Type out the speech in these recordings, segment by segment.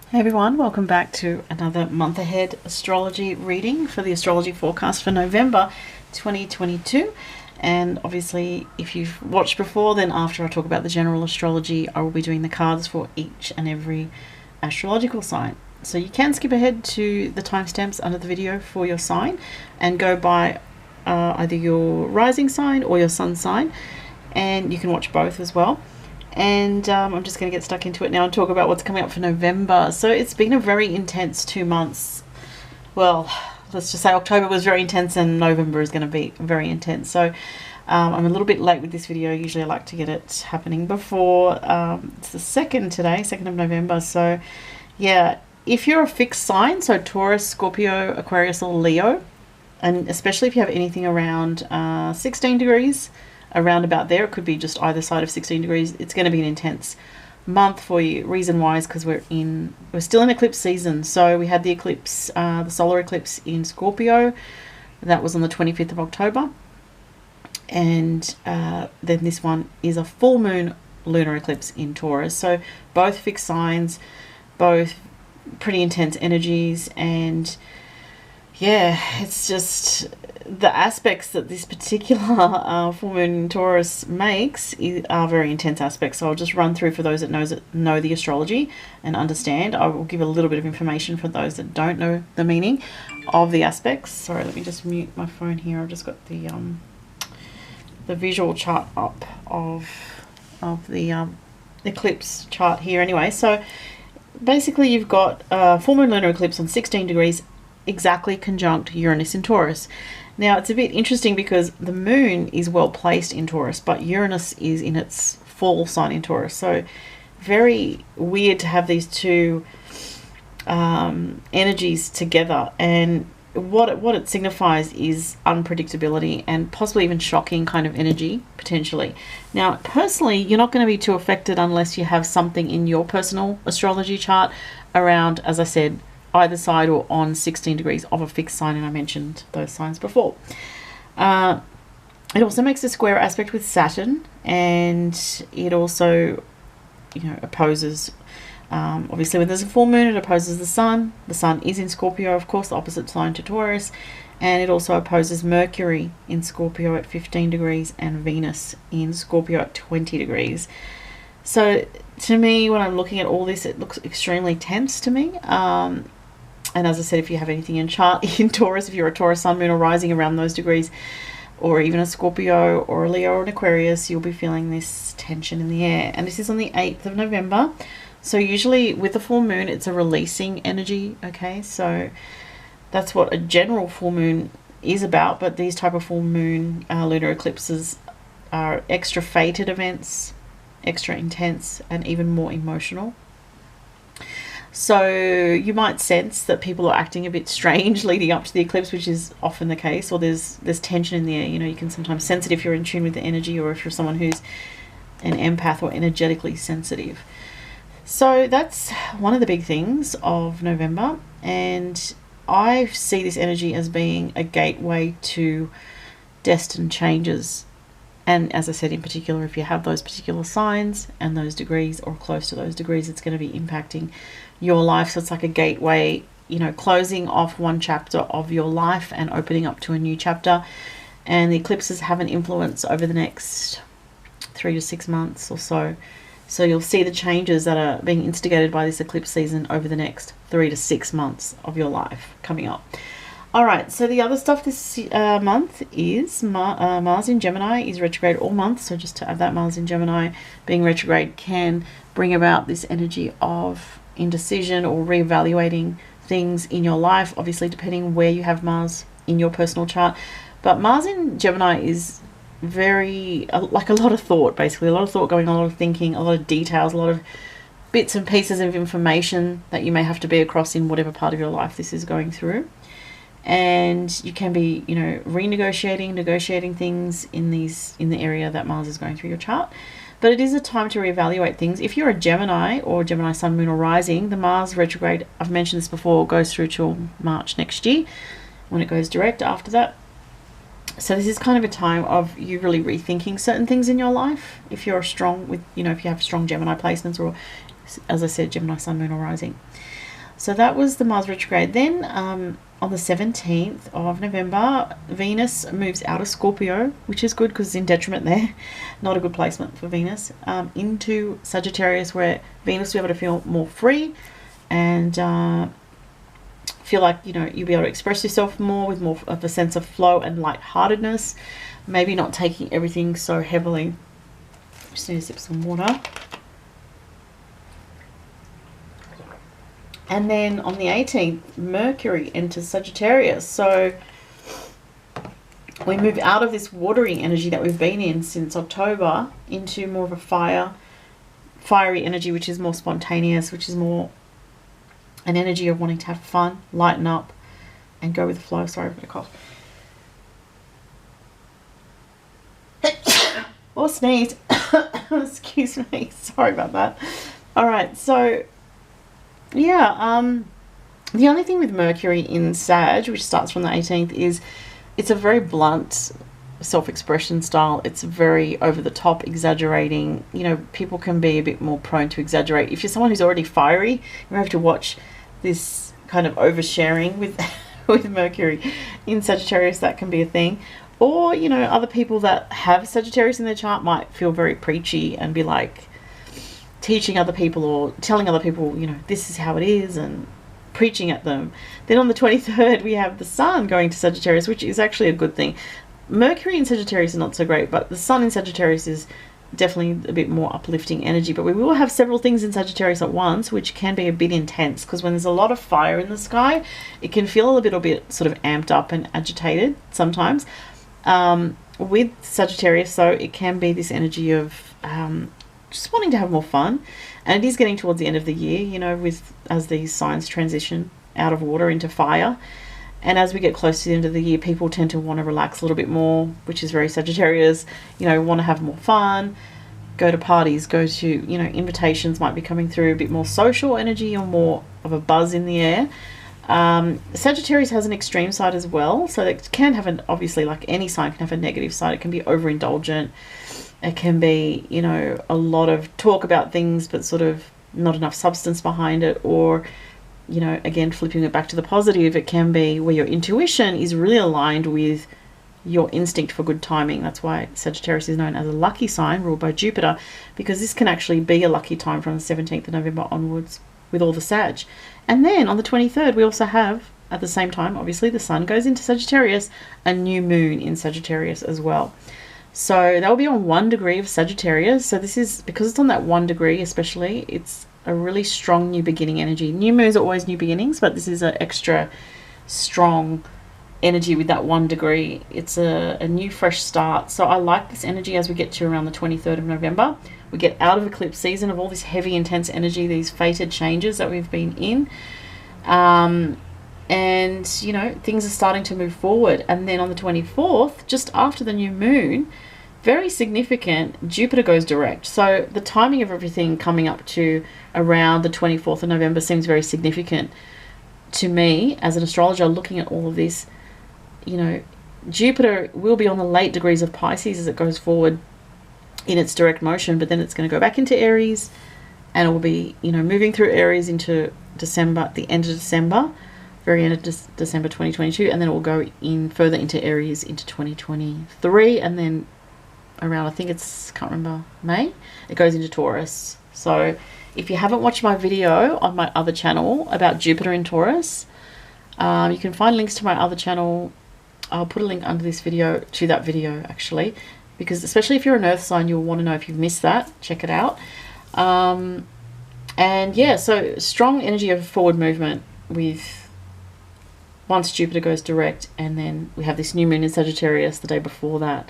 Hey everyone, welcome back to another month ahead astrology reading for the astrology forecast for November 2022. And obviously, if you've watched before, then after I talk about the general astrology, I will be doing the cards for each and every astrological sign. So you can skip ahead to the timestamps under the video for your sign and go by either your rising sign or your sun sign, and you can watch both as well. And I'm just going to get stuck into it now and talk about what's coming up for November. So it's been a very intense 2 months. Well, let's just say October was very intense and November is going to be very intense. So I'm a little bit late with this video. Usually I like to get it happening before. It's the 2nd today, 2nd of November. So yeah, if you're a fixed sign, so Taurus, Scorpio, Aquarius or Leo, and especially if you have anything around 16 degrees, around about there, it could be just either side of 16 degrees, it's going to be an intense month for you. Reason why is because we're still in eclipse season. So we had the eclipse, the solar eclipse in Scorpio, that was on the 25th of October, and then this one is a full moon lunar eclipse in Taurus. So both fixed signs, both pretty intense energies, and yeah, it's just the aspects that this particular full moon in Taurus makes are very intense aspects. So I'll just run through for those that know the astrology and understand. I will give a little bit of information for those that don't know the meaning of the aspects. Sorry, let me just mute my phone here. I've just got the visual chart up of the eclipse chart here anyway. So basically you've got full moon lunar eclipse on 16 degrees exactly conjunct Uranus in Taurus. Now it's a bit interesting because the moon is well placed in Taurus, but Uranus is in its full sign in Taurus. So very weird to have these two energies together. And what it signifies is unpredictability and possibly even shocking kind of energy potentially. Now personally, you're not going to be too affected unless you have something in your personal astrology chart around, as I said, either side or on 16 degrees of a fixed sign, and I mentioned those signs before. It also makes a square aspect with Saturn, and it also, opposes, obviously when there's a full moon, it opposes the sun. The sun is in Scorpio, of course, the opposite sign to Taurus, and it also opposes Mercury in Scorpio at 15 degrees and Venus in Scorpio at 20 degrees. So to me, when I'm looking at all this, it looks extremely tense to me. And as I said, if you have anything in chart in Taurus, if you're a Taurus sun, moon or rising around those degrees, or even a Scorpio or a Leo or an Aquarius, you'll be feeling this tension in the air. And this is on the 8th of November. So usually with the full moon, it's a releasing energy. Okay, so that's what a general full moon is about. But these type of full moon lunar eclipses are extra fated events, extra intense, and even more emotional. So you might sense that people are acting a bit strange leading up to the eclipse, which is often the case, or there's tension in the air. You can sometimes sense it if you're in tune with the energy, or if you're someone who's an empath or energetically sensitive. So that's one of the big things of November, and I see this energy as being a gateway to destined changes. And as I said, in particular, if you have those particular signs and those degrees or close to those degrees, it's going to be impacting your life. So it's like a gateway, closing off one chapter of your life and opening up to a new chapter. And the eclipses have an influence over the next 3 to 6 months or so. So you'll see the changes that are being instigated by this eclipse season over the next 3 to 6 months of your life coming up. Alright, so the other stuff this month is Mars in Gemini is retrograde all month. So just to add that, Mars in Gemini being retrograde can bring about this energy of indecision or reevaluating things in your life, obviously depending where you have Mars in your personal chart. But Mars in Gemini is very, like a lot of thought, basically. A lot of thought going on, a lot of thinking, a lot of details, a lot of bits and pieces of information that you may have to be across in whatever part of your life this is going through. And you can be, negotiating things in the area that Mars is going through your chart. But it is a time to reevaluate things. If you're a Gemini or Gemini sun, moon or rising, the Mars retrograde, I've mentioned this before, goes through till March next year when it goes direct after that. So this is kind of a time of you really rethinking certain things in your life. If you're strong with, if you have strong Gemini placements or as I said, Gemini, Sun, Moon, or Rising. So that was the Mars retrograde. Then on the 17th of November, Venus moves out of Scorpio, which is good because it's in detriment there. Not a good placement for Venus. Into Sagittarius, where Venus will be able to feel more free and feel like, you know, you'll be able to express yourself more with more of a sense of flow and lightheartedness. Maybe not taking everything so heavily. Just need to sip some water. And then on the 18th, Mercury enters Sagittarius. So we move out of this watery energy that we've been in since October into more of a fiery energy, which is more spontaneous, which is more an energy of wanting to have fun, lighten up, and go with the flow. Sorry, I've got a cough. Or sneeze. Excuse me. Sorry about that. All right, so yeah, the only thing with Mercury in Sag, which starts from the 18th, is it's a very blunt self-expression style. It's very over the top, exaggerating. You know, people can be a bit more prone to exaggerate. If you're someone who's already fiery, you have to watch this kind of oversharing with with Mercury in Sagittarius. That can be a thing. Or, you know, other people that have Sagittarius in their chart might feel very preachy and be like teaching other people or telling other people, you know, this is how it is, and preaching at them. Then on the 23rd, we have the Sun going to Sagittarius, which is actually a good thing. Mercury in Sagittarius is not so great, but the Sun in Sagittarius is definitely a bit more uplifting energy. But we will have several things in Sagittarius at once, which can be a bit intense, because when there's a lot of fire in the sky, it can feel a little bit sort of amped up and agitated sometimes. With Sagittarius, so it can be this energy of just wanting to have more fun, and it is getting towards the end of the year, you know, with as these signs transition out of water into fire, and as we get close to the end of the year, people tend to want to relax a little bit more, which is very Sagittarius. You know, want to have more fun, go to parties, go to, you know, invitations might be coming through, a bit more social energy or more of a buzz in the air. Sagittarius has an extreme side as well, so it can have an, obviously, like any sign can have a negative side. It can be overindulgent. It can be, you know, a lot of talk about things but sort of not enough substance behind it. Or, you know, again, flipping it back to the positive, it can be where your intuition is really aligned with your instinct for good timing. That's why Sagittarius is known as a lucky sign ruled by Jupiter, because this can actually be a lucky time from the 17th of November onwards with all the Sag. And then on the 23rd, we also have, at the same time, obviously, the Sun goes into Sagittarius, a new moon in Sagittarius as well. So that will be on 1 degree of Sagittarius. So this is, because it's on that 1 degree especially, it's a really strong new beginning energy. New moons are always new beginnings, but this is an extra strong energy with that 1 degree. It's a new fresh start. So I like this energy as we get to around the 23rd of November. We get out of eclipse season of all this heavy, intense energy, these fated changes that we've been in. And, you know, things are starting to move forward. And then on the 24th, just after the new moon, very significant, Jupiter goes direct. So the timing of everything coming up to around the 24th of November seems very significant to me as an astrologer looking at all of this. You know, Jupiter will be on the late degrees of Pisces as it goes forward in its direct motion, but then it's going to go back into Aries, and it will be, you know, moving through Aries into December, the end of December, very end of December 2022, and then it will go in further into Aries into 2023, and then around, I think it's, can't remember, May, it goes into Taurus. So if you haven't watched my video on my other channel about Jupiter in Taurus, you can find links to my other channel. I'll put a link under this video to that video, actually, because especially if you're an earth sign, you'll want to know if you've missed that. Check it out. And yeah, so strong energy of forward movement with once Jupiter goes direct, and then we have this new moon in Sagittarius the day before that.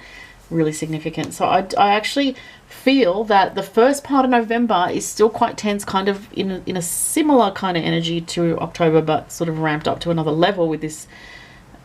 Really significant. So I actually feel that the first part of November is still quite tense, kind of in a similar kind of energy to October, but sort of ramped up to another level with this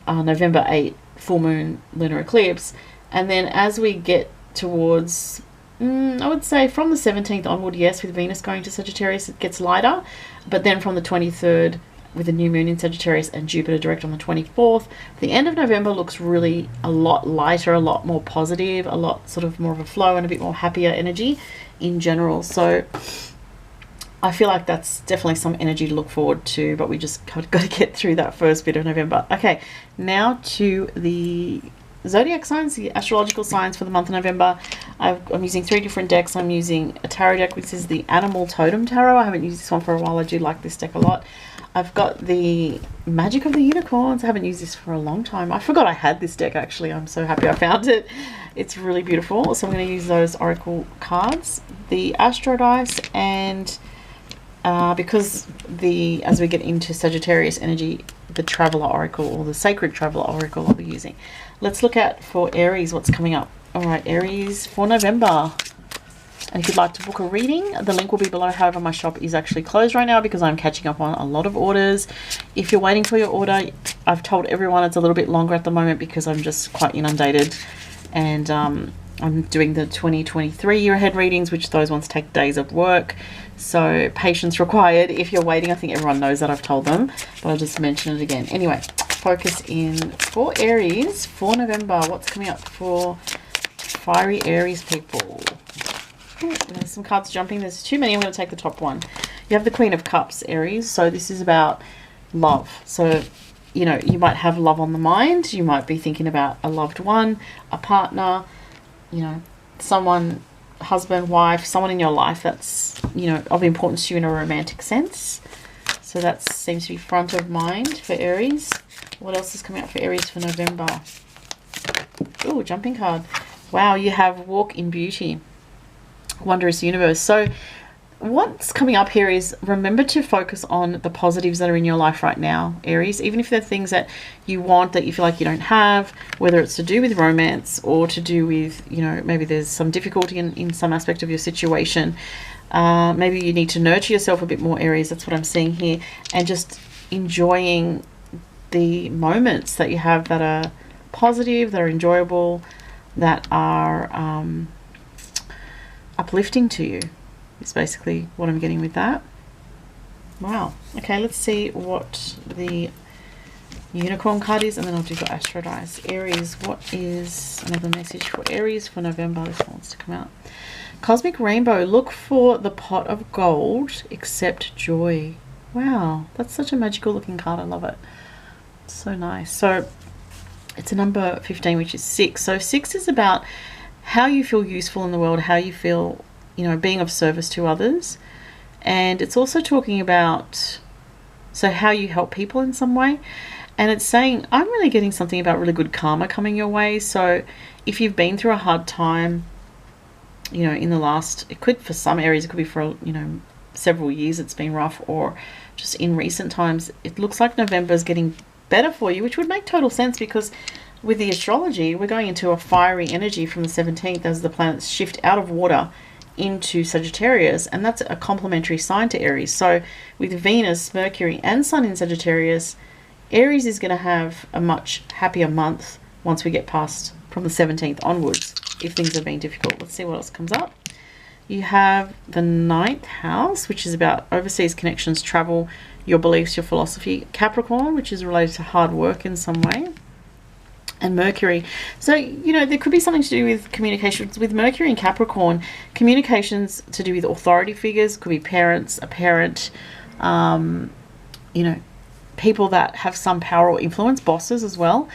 November 8 full moon lunar eclipse. And then as we get towards, I would say from the 17th onward, yes, with Venus going to Sagittarius, it gets lighter. But then from the 23rd, with the new moon in Sagittarius and Jupiter direct on the 24th, the end of November looks really a lot lighter, a lot more positive, a lot sort of more of a flow and a bit more happier energy in general. So I feel like that's definitely some energy to look forward to, but we just got to get through that first bit of November. Okay, now to the zodiac signs, the astrological signs for the month of November. I'm using 3 different decks. I'm using a tarot deck, which is the Animal Totem Tarot. I haven't used this one for a while. I do like this deck a lot. I've got the Magic of the Unicorns. I haven't used this for a long time. I forgot I had this deck, actually. I'm so happy I found it. It's really beautiful. So I'm going to use those oracle cards. The Astro Dice, and because as we get into Sagittarius energy, the Traveler Oracle, or the Sacred Traveler Oracle, I'll be using. Let's look at for Aries what's coming up. All right, Aries for November. And if you'd like to book a reading, the link will be below. However, my shop is actually closed right now because I'm catching up on a lot of orders. If you're waiting for your order, I've told everyone it's a little bit longer at the moment because I'm just quite inundated. And I'm doing the 2023 year ahead readings, which those ones take days of work. So patience required if you're waiting. I think everyone knows that, I've told them, but I'll just mention it again. Anyway, focus in for Aries for November. What's coming up for fiery Aries people? Ooh, there's some cards jumping. There's too many. I'm going to take the top one. You have the Queen of Cups, Aries. So this is about love. So, you know, you might have love on the mind. You might be thinking about a loved one, a partner, you know, someone, husband, wife, someone in your life that's, you know, of importance to you in a romantic sense. So that seems to be front of mind for Aries. What else is coming up for Aries for November? Oh, jumping card. Wow, you have Walk in Beauty. Wondrous Universe. So what's coming up here is, remember to focus on the positives that are in your life right now, Aries. Even if they're things that you want that you feel like you don't have, whether it's to do with romance or to do with, you know, maybe there's some difficulty in some aspect of your situation. Maybe you need to nurture yourself a bit more, Aries. That's what I'm seeing here. And just enjoying the moments that you have that are positive, that are enjoyable, that are uplifting to you. Is basically what I'm getting with that. Wow. Okay, let's see what the unicorn card is, and then I'll do the Astro Dice. Aries, what is another message for Aries for November? This one wants to come out. Cosmic Rainbow, look for the pot of gold, accept joy. Wow, that's such a magical looking card. I love it. It's so nice. So it's a number 15, which is 6. So 6 is about how you feel useful in the world, how you feel, you know, being of service to others. And it's also talking about, so how you help people in some way. And it's saying, I'm really getting something about really good karma coming your way. So if you've been through a hard time, you know, in the last, it could, for some areas, it could be for, you know, several years it's been rough, or just in recent times, it looks like November is getting better for you, which would make total sense because with the astrology, we're going into a fiery energy from the 17th as the planets shift out of water into Sagittarius, and that's a complementary sign to Aries. So with Venus, Mercury and Sun in Sagittarius, Aries is going to have a much happier month once we get past from the 17th onwards, if things have been difficult. Let's see what else comes up. You have the 9th house, which is about overseas connections, travel, your beliefs, your philosophy. Capricorn, which is related to hard work in some way. And Mercury. So, you know, there could be something to do with communications. With Mercury and Capricorn, communications to do with authority figures, could be parents, a parent, you know, people that have some power or influence, bosses as well.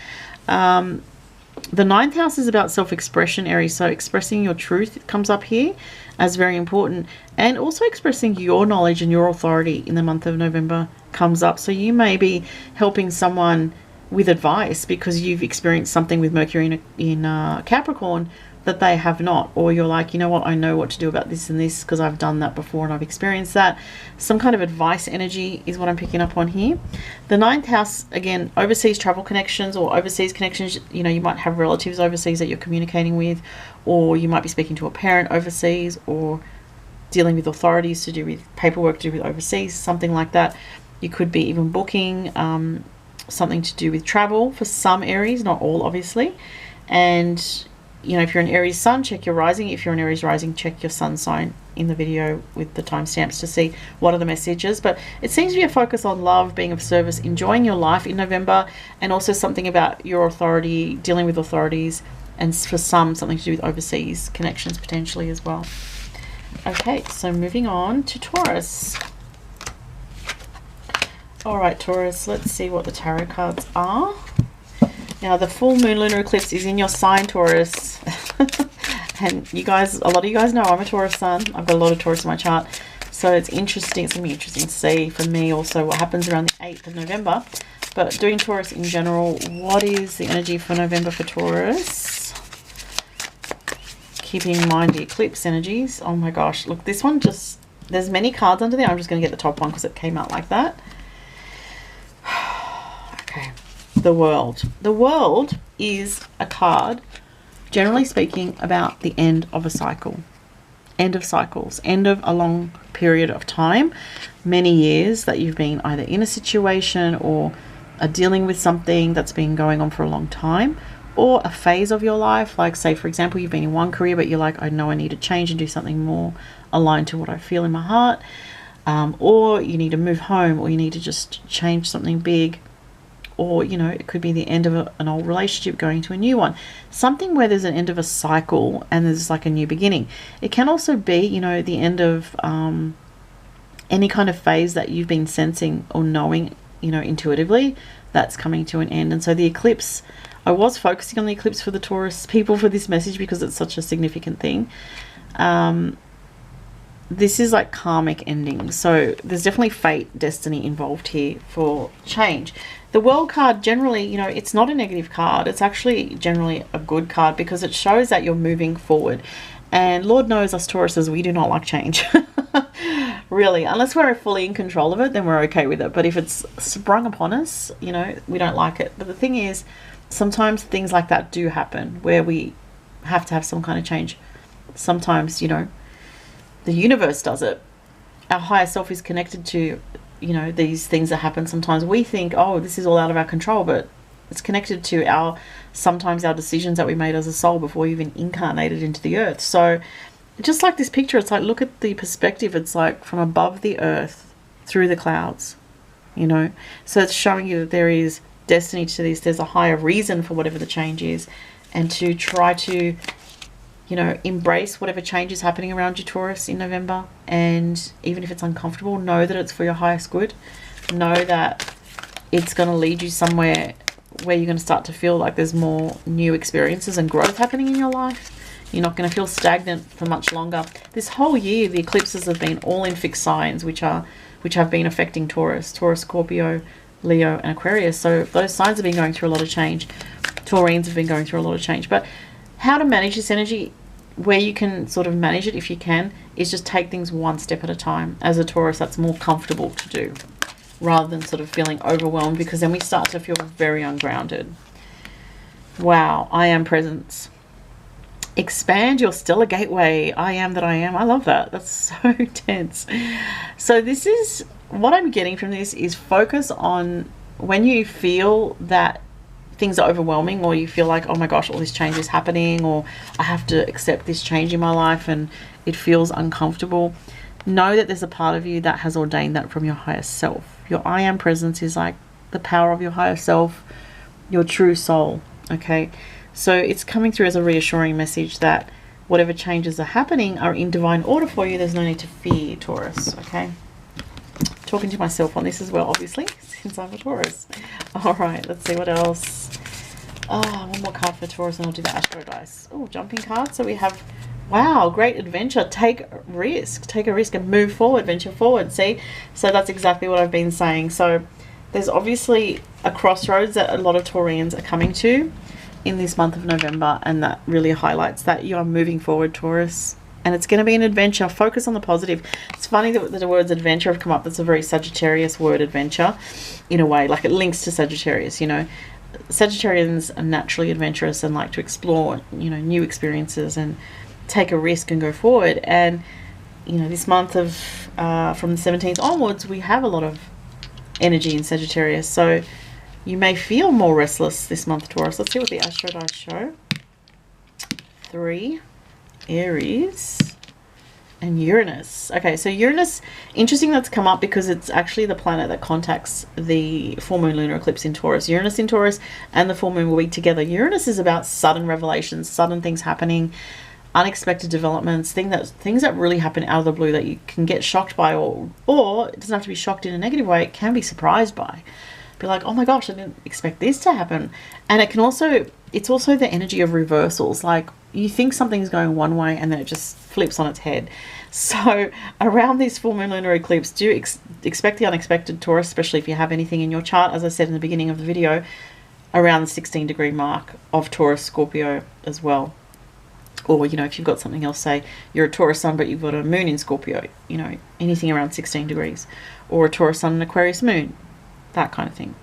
The 9th house is about self-expression, Aries. So expressing your truth comes up here as very important. And also expressing your knowledge and your authority in the month of November comes up. So you may be helping someone with advice because you've experienced something with Mercury in Capricorn that they have not, or you're like, you know what, I know what to do about this and this because I've done that before and I've experienced that. Some kind of advice energy is what I'm picking up on here. The 9th house, again, overseas travel connections or overseas connections. You know, you might have relatives overseas that you're communicating with, or you might be speaking to a parent overseas, or dealing with authorities to do with paperwork to do with overseas, something like that. You could be even booking something to do with travel for some Aries, not all obviously. And you know, if you're an Aries sun, check your rising. If you're an Aries rising, check your sun sign in the video with the timestamps to see what are the messages. But it seems to be a focus on love, being of service, enjoying your life in November, and also something about your authority, dealing with authorities, and for some, something to do with overseas connections potentially as well. Okay, so moving on to Taurus. All right, Taurus, let's see what the tarot cards are. Now, the full moon lunar eclipse is in your sign, Taurus. And you guys, a lot of you guys know I'm a Taurus sun. I've got a lot of Taurus in my chart. So it's interesting. It's going to be interesting to see for me also what happens around the 8th of November. But doing Taurus in general, what is the energy for November for Taurus? Keeping in mind the eclipse energies. Oh my gosh. Look, this one just, there's many cards under there. I'm just going to get the top one because it came out like that. Okay. The World. The World is a card, generally speaking, about the end of a cycle. End of cycles. End of a long period of time. Many years that you've been either in a situation or are dealing with something that's been going on for a long time, or a phase of your life, like say for example you've been in one career but you're like, I know I need to change and do something more aligned to what I feel in my heart, or you need to move home, or you need to just change something big, or you know, it could be the end of an old relationship going to a new one, something where there's an end of a cycle and there's like a new beginning. It can also be, you know, the end of any kind of phase that you've been sensing or knowing, you know, intuitively, that's coming to an end. And so the eclipse, I was focusing on the eclipse for the Taurus people for this message because it's such a significant thing. This is like karmic ending, so there's definitely fate, destiny involved here for change. The World card, generally, you know, it's not a negative card. It's actually generally a good card because it shows that you're moving forward. And Lord knows us Tauruses, we do not like change. Really, unless we're fully in control of it, then we're okay with it. But if it's sprung upon us, you know, we don't like it. But the thing is, sometimes things like that do happen where we have to have some kind of change. Sometimes, you know, the universe does it. Our higher self is connected to, you know, these things that happen. Sometimes we think, oh, this is all out of our control, but it's connected to sometimes our decisions that we made as a soul before we even incarnated into the earth. So just like this picture, it's like, look at the perspective. It's like from above the earth through the clouds, you know. So it's showing you that there is destiny to this. There's a higher reason for whatever the change is, and to try to, you know, embrace whatever change is happening around you, Taurus, in November. And even if it's uncomfortable, know that it's for your highest good. Know that it's going to lead you somewhere where you're going to start to feel like there's more new experiences and growth happening in your life. You're not going to feel stagnant for much longer. This whole year, the eclipses have been all in fixed signs, which have been affecting Taurus, Scorpio, Leo, and Aquarius. So those signs have been going through a lot of change. Taurines have been going through a lot of change. But how to manage this energy, where you can sort of manage it if you can, is just take things one step at a time. As a Taurus, that's more comfortable to do, rather than sort of feeling overwhelmed, because then we start to feel very ungrounded. Wow, I am presence. Expand your stellar gateway. I am that I am. I love that. That's so tense. So this is what I'm getting from this is focus on when you feel that things are overwhelming, or you feel like, oh my gosh, all this change is happening, or I have to accept this change in my life and it feels uncomfortable. Know that there's a part of you that has ordained that from your higher self. Your I am presence is like the power of your higher self, your true soul. Okay. So it's coming through as a reassuring message that whatever changes are happening are in divine order for you. There's no need to fear, Taurus. Okay. Talking to myself on this as well, obviously, since I'm a Taurus. All right, let's see what else. One more card for Taurus and I'll do the Astro dice. Oh, jumping card. So we have, wow, great adventure. Take a risk and move forward, venture forward. See? So that's exactly what I've been saying. So there's obviously a crossroads that a lot of Taurians are coming to in this month of November, and that really highlights that you are moving forward, Taurus. And it's going to be an adventure. Focus on the positive. It's funny that the words adventure have come up. That's a very Sagittarius word, adventure, in a way. Like it links to Sagittarius, you know. Sagittarians are naturally adventurous and like to explore, you know, new experiences and take a risk and go forward. And, you know, this month of from the 17th onwards, we have a lot of energy in Sagittarius. So you may feel more restless this month, Taurus. Let's see what the Astro dice show. 3, Aries, and Uranus. Okay, so Uranus, interesting that's come up because it's actually the planet that contacts the full moon lunar eclipse in Taurus. Uranus in Taurus and the full moon will be together. Uranus is about sudden revelations, sudden things happening, unexpected developments, things that really happen out of the blue that you can get shocked by, or it doesn't have to be shocked in a negative way, it can be surprised by. Be like, oh my gosh, I didn't expect this to happen. And it's also the energy of reversals. Like, you think something's going one way and then it just flips on its head. So around this full moon lunar eclipse, do expect the unexpected, Taurus, especially if you have anything in your chart, as I said in the beginning of the video, around the 16-degree mark of Taurus, Scorpio as well. Or, you know, if you've got something else, say you're a Taurus sun but you've got a moon in Scorpio, you know, anything around 16 degrees. Or a Taurus sun and Aquarius moon, that kind of thing.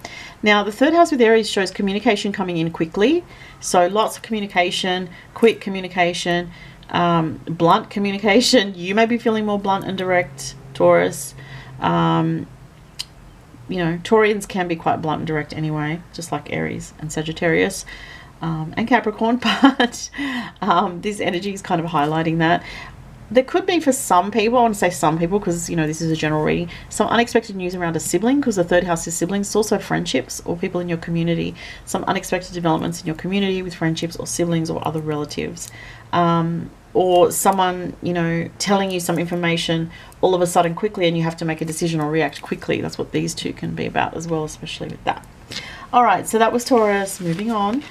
Now, the third house with Aries shows communication coming in quickly. So lots of communication, quick communication, blunt communication. You may be feeling more blunt and direct, Taurus. You know, Taurians can be quite blunt and direct anyway, just like Aries and Sagittarius and Capricorn. But this energy is kind of highlighting that. There could be, for some people, I want to say some people because, you know, this is a general reading, some unexpected news around a sibling, because the third house is siblings. It's also friendships or people in your community. Some unexpected developments in your community with friendships or siblings or other relatives. Or someone, you know, telling you some information all of a sudden quickly and you have to make a decision or react quickly. That's what these two can be about as well, especially with that. All right, so that was Taurus. Moving on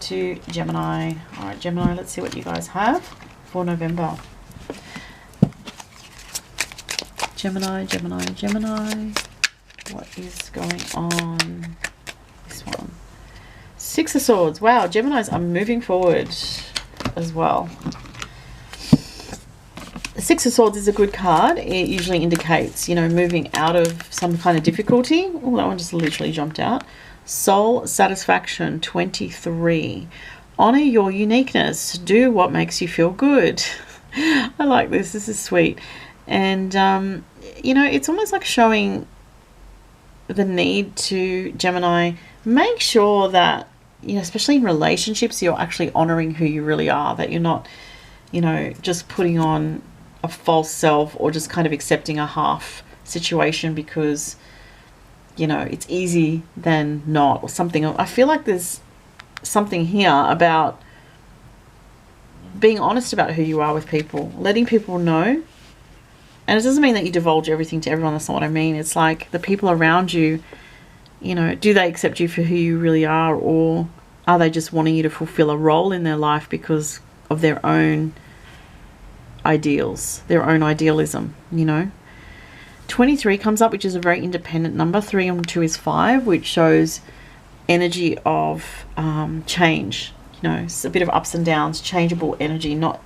to Gemini. All right, Gemini, let's see what you guys have for November. Gemini, Gemini, Gemini. What is going on? This one. Six of Swords. Wow, Geminis are moving forward as well. The Six of Swords is a good card. It usually indicates, you know, moving out of some kind of difficulty. Oh, that one just literally jumped out. Soul satisfaction, 23. Honor your uniqueness. Do what makes you feel good. I like this. This is sweet. And, you know, it's almost like showing the need to, Gemini, make sure that, you know, especially in relationships, you're actually honoring who you really are, that you're not, you know, just putting on a false self or just kind of accepting a half situation because, you know, it's easy than not or something. I feel like there's something here about being honest about who you are with people, letting people know. And it doesn't mean that you divulge everything to everyone. That's not what I mean. It's like the people around you, you know, do they accept you for who you really are, or are they just wanting you to fulfill a role in their life because of their own ideals, their own idealism, you know? 23 comes up, which is a very independent number. 3 and 2 is 5, which shows energy of change. You know, it's a bit of ups and downs, changeable energy, not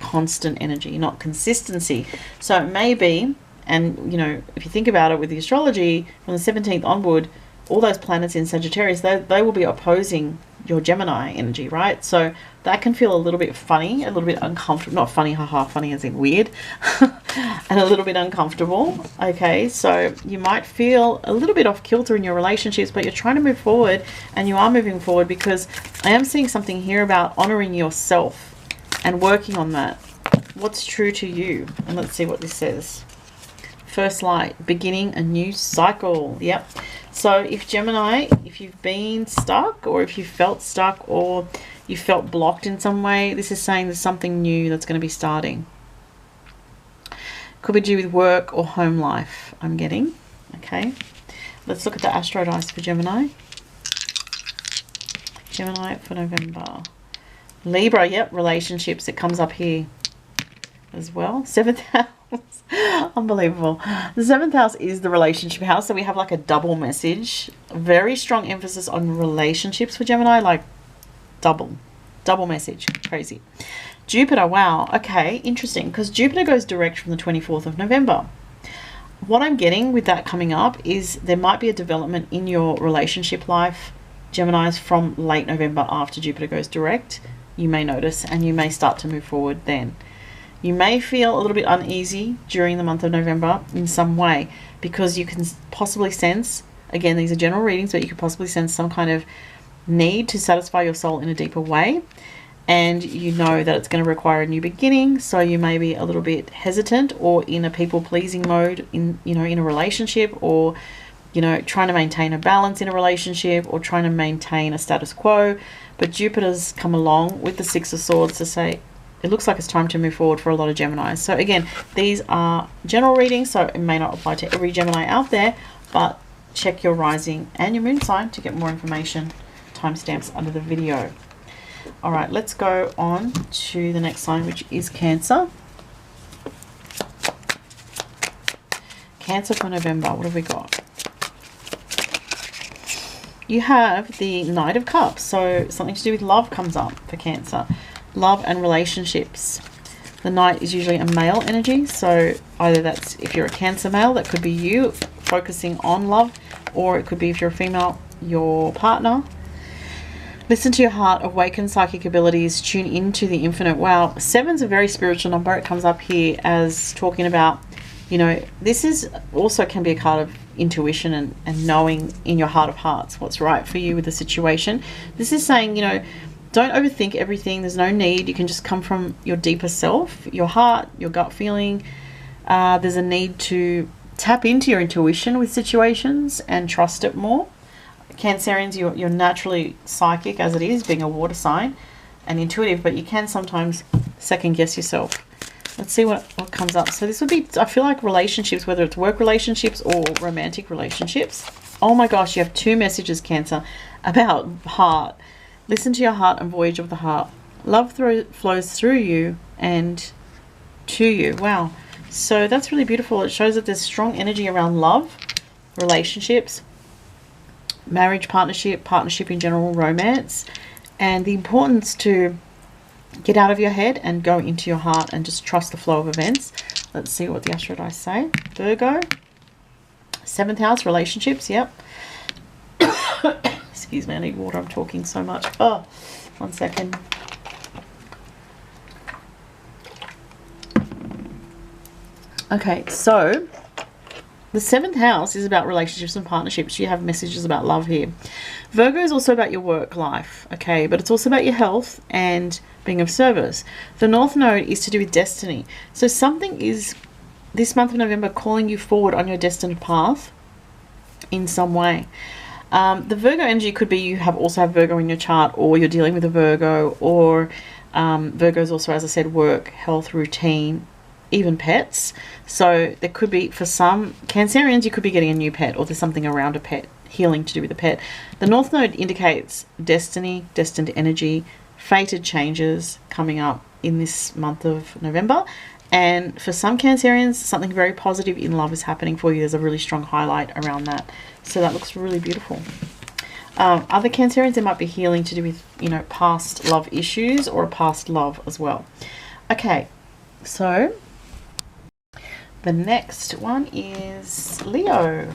constant energy, not consistency. So it may be, and, you know, if you think about it with the astrology, from the 17th onward, all those planets in Sagittarius, they will be opposing your Gemini energy, right? So that can feel a little bit funny, a little bit uncomfortable. Not funny, haha, funny as in weird. And a little bit uncomfortable. Okay, so you might feel a little bit off kilter in your relationships, but you're trying to move forward, and you are moving forward because I am seeing something here about honoring yourself and working on that. What's true to you? And let's see what this says. First light, beginning a new cycle. Yep. So if Gemini, if you've been stuck, or if you felt stuck, or you felt blocked in some way, this is saying there's something new that's going to be starting. Could be due with work or home life, I'm getting. Okay. Let's look at the Astro dice for Gemini. Gemini for November. Libra, yep, relationships. It comes up here as well. 7th house. Unbelievable. The 7th house is the relationship house, so we have like a double message. Very strong emphasis on relationships for Gemini, like double message. Crazy. Jupiter, wow. Okay, interesting, because Jupiter goes direct from the 24th of November. What I'm getting with that coming up is there might be a development in your relationship life, Geminis, from late November after Jupiter goes direct. You may notice, and you may start to move forward then. You may feel a little bit uneasy during the month of November in some way, because you can possibly sense, again, these are general readings, but you could possibly sense some kind of need to satisfy your soul in a deeper way. And you know that it's going to require a new beginning, so you may be a little bit hesitant or in a people-pleasing mode in, you know, in a relationship, or, you know, trying to maintain a balance in a relationship, or trying to maintain a status quo. But Jupiter's come along with the 6 of Swords to say, it looks like it's time to move forward for a lot of Geminis. So again, these are general readings, so it may not apply to every Gemini out there, but check your rising and your moon sign to get more information. Timestamps under the video. All right, let's go on to the next sign, which is Cancer. Cancer for November. What have we got? You have the Knight of Cups. So something to do with love comes up for Cancer. Love and relationships. The Knight is usually a male energy. So either that's, if you're a Cancer male, that could be you focusing on love, or it could be, if you're a female, your partner. Listen to your heart, awaken psychic abilities, tune into the infinite. Wow, 7's a very spiritual number. It comes up here as talking about, you know, this is also can be a card of intuition and knowing in your heart of hearts what's right for you with the situation. This is saying, you know, don't overthink everything. There's no need. You can just come from your deeper self, your heart, your gut feeling. There's a need to tap into your intuition with situations and trust it more. Cancerians, you're naturally psychic as it is, being a water sign, and intuitive, but you can sometimes second guess yourself. Let's see what comes up. So this would be, I feel like, relationships, whether it's work relationships or romantic relationships. Oh my gosh, you have 2 messages, Cancer, about heart. Listen to your heart and voyage of the heart. Love flows through you and to you. Wow. So that's really beautiful. It shows that there's strong energy around love, relationships, marriage, partnership in general, romance, and the importance to get out of your head and go into your heart and just trust the flow of events. Let's see what the Astro Dice say. Virgo, 7th house, relationships. Yep. Excuse me, I need water. I'm talking so much. Oh, 1 second. Okay, so the 7th house is about relationships and partnerships. You have messages about love here. Virgo is also about your work life, okay? But it's also about your health and being of service. The North Node is to do with destiny. So something is, this month of November, calling you forward on your destined path in some way. The Virgo energy could be you also have Virgo in your chart, or you're dealing with a Virgo, or Virgo is also, as I said, work, health, routine, even pets. So there could be, for some Cancerians, you could be getting a new pet, or there's something around a pet, healing to do with a pet. The North Node indicates destiny, destined energy, fated changes coming up in this month of November. And for some Cancerians, something very positive in love is happening for you. There's a really strong highlight around that. So that looks really beautiful. Other Cancerians, there might be healing to do with, you know, past love issues or a past love as well. Okay, so the next one is Leo.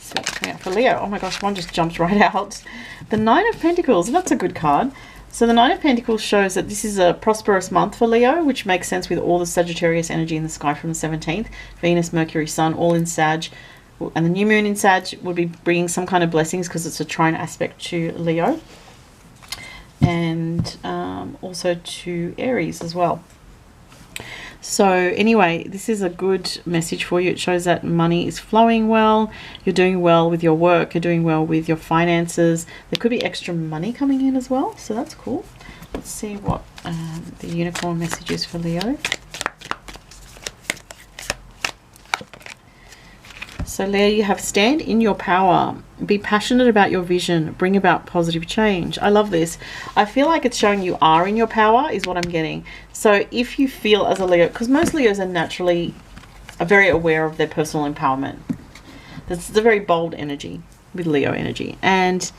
So what's coming out for Leo? Oh my gosh, one just jumped right out. The Nine of Pentacles, that's a good card. So the Nine of Pentacles shows that this is a prosperous month for Leo, which makes sense with all the Sagittarius energy in the sky from the 17th. Venus, Mercury, Sun, all in Sag. And the new moon in Sag would be bringing some kind of blessings because it's a trine aspect to Leo. And also to Aries as well. So anyway, this is a good message for you. It shows that money is flowing well. You're doing well with your work. You're doing well with your finances. There could be extra money coming in as well. So that's cool. Let's see what the unicorn message is for Leo. So Leo, you have stand in your power. Be passionate about your vision. Bring about positive change. I love this. I feel like it's showing you are in your power is what I'm getting. So if you feel as a Leo, because most Leos are naturally very aware of their personal empowerment. That's the very bold energy with Leo energy. And,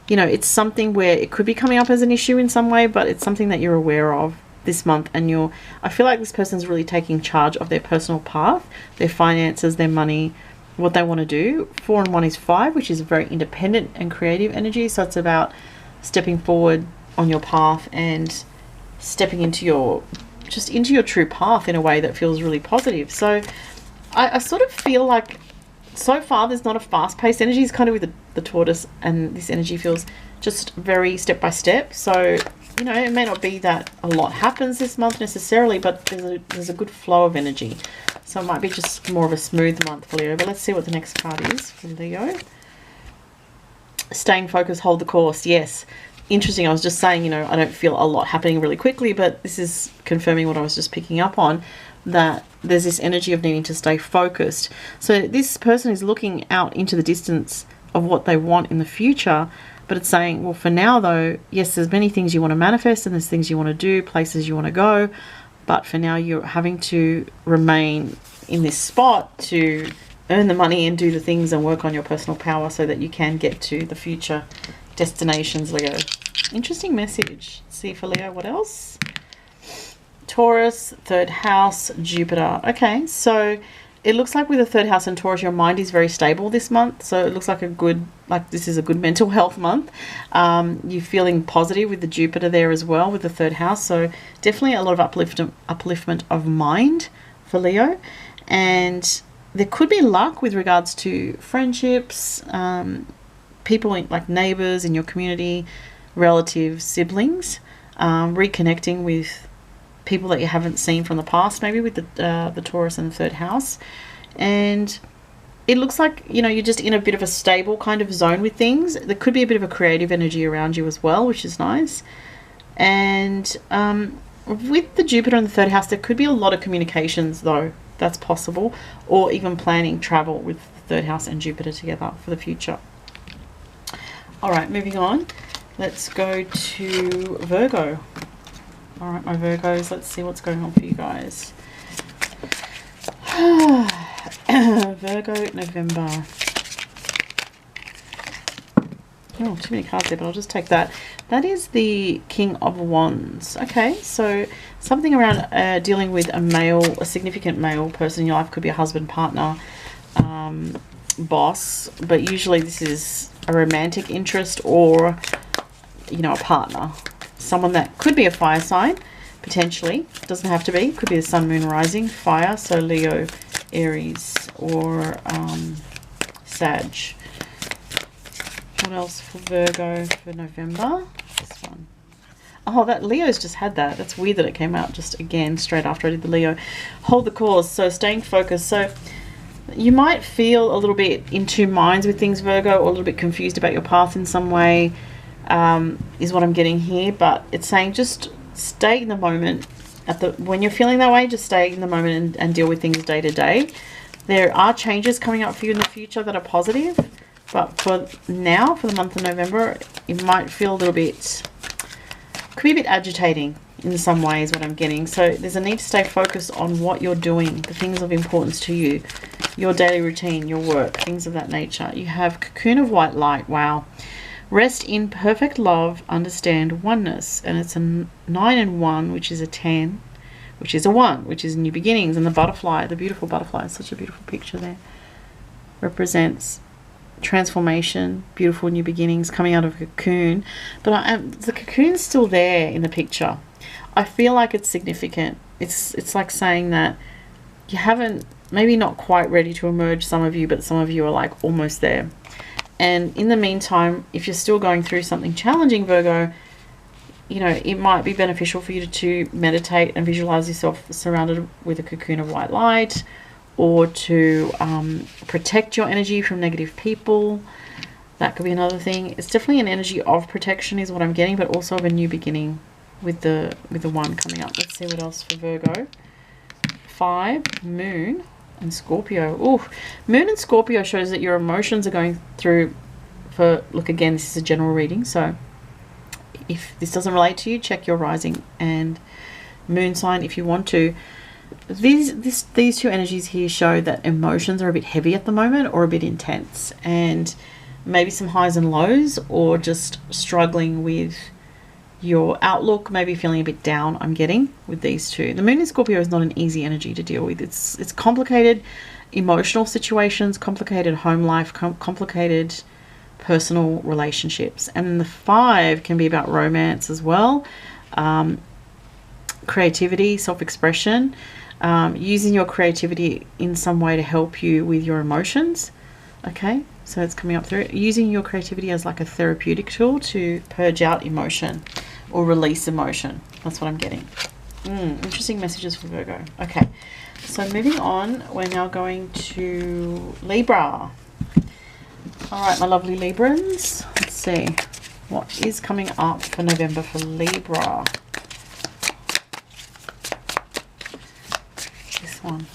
you know, it's something where it could be coming up as an issue in some way, but it's something that you're aware of this month. And I feel like this person's really taking charge of their personal path, their finances, their money, what they want to do. 4 and 1 is 5, which is a very independent and creative energy. So it's about stepping forward on your path and stepping into your true path in a way that feels really positive. So I sort of feel like so far there's not a fast-paced energy. It's kind of with the Taurus, and this energy feels just very step by step. So, you know, it may not be that a lot happens this month necessarily, but there's a good flow of energy. So it might be just more of a smooth month for Leo. But let's see what the next card is for Leo. Staying focused, hold the course. Yes. interesting. I was just saying, you know, I don't feel a lot happening really quickly, but this is confirming what I was just picking up on, that there's this energy of needing to stay focused. So this person is looking out into the distance of what they want in the future, but it's saying, well, for now though, yes, there's many things you want to manifest and there's things you want to do, places you want to go, but for now you're having to remain in this spot to earn the money and do the things and work on your personal power so that you can get to the future destinations, Leo. Interesting message. Let's see for Leo, what else? Taurus, third house, Jupiter. Okay, so it looks like with the third house and Taurus, your mind is very stable this month. So it looks like this is a good mental health month. You're feeling positive with the Jupiter there as well with the third house. So definitely a lot of upliftment of mind for Leo. And there could be luck with regards to friendships, people like neighbors in your community, relatives, siblings, reconnecting with people that you haven't seen from the past, maybe with the Taurus and the third house. And it looks like, you know, you're just in a bit of a stable kind of zone with things. There could be a bit of a creative energy around you as well, which is nice. And with the Jupiter in the third house, there could be a lot of communications though. That's possible. Or even planning travel with the third house and Jupiter together for the future. All right, moving on. Let's go to Virgo. All right, my Virgos, let's see what's going on for you guys. Virgo, November. Oh, too many cards there, but I'll just take that. That is the King of Wands. Okay, so something around dealing with a significant male person in your life. Could be a husband, partner, boss, but usually this is a romantic interest or, you know, a partner. Someone that could be a fire sign, potentially. Doesn't have to be. Could be the sun, moon, rising, fire. So Leo, Aries, or Sag. What else for Virgo for November? This one. Oh, that Leo's just had that. That's weird that it came out just again straight after I did the Leo. Hold the course. So staying focused. So you might feel a little bit in two minds with things, Virgo, or a little bit confused about your path in some way. Is what I'm getting here, but it's saying just stay in the moment. When you're feeling that way, just stay in the moment and deal with things day to day. There are changes coming up for you in the future that are positive, but for now, for the month of November, it might feel a little bit, could be a bit agitating in some ways, what I'm getting. So there's a need to stay focused on what you're doing, the things of importance to you, your daily routine, your work, things of that nature. You have Cocoon of White Light. Wow. Rest in perfect love, understand oneness. And it's a 9 and 1, which is a 10, which is a 1, which is new beginnings. And the butterfly, the beautiful butterfly, such a beautiful picture there, represents transformation, beautiful new beginnings coming out of a cocoon. But the cocoon's still there in the picture. I feel like it's significant. It's like saying that you haven't, maybe not quite ready to emerge, some of you, but some of you are like almost there. And in the meantime, if you're still going through something challenging, Virgo, you know, it might be beneficial for you to meditate and visualize yourself surrounded with a cocoon of white light, or to protect your energy from negative people. That could be another thing. It's definitely an energy of protection is what I'm getting, but also of a new beginning with the 1 coming up. Let's see what else for Virgo. 5, Moon, and Scorpio. Ooh, Moon and Scorpio shows that your emotions are going through look, again, this is a general reading, so if this doesn't relate to you, check your rising and moon sign if you want to. These two energies here show that emotions are a bit heavy at the moment, or a bit intense, and maybe some highs and lows, or just struggling with your outlook, maybe feeling a bit down, I'm getting with these two. The moon in Scorpio is not an easy energy to deal with. It's complicated emotional situations, complicated home life, complicated personal relationships. And the 5 can be about romance as well, creativity, self-expression, using your creativity in some way to help you with your emotions. Okay, so it's coming up through using your creativity as like a therapeutic tool to purge out emotion or release emotion. That's what I'm getting. Interesting messages for Virgo. Okay, so moving on, we're now going to Libra. All right, my lovely Librans. Let's see. What is coming up for November for Libra? This one.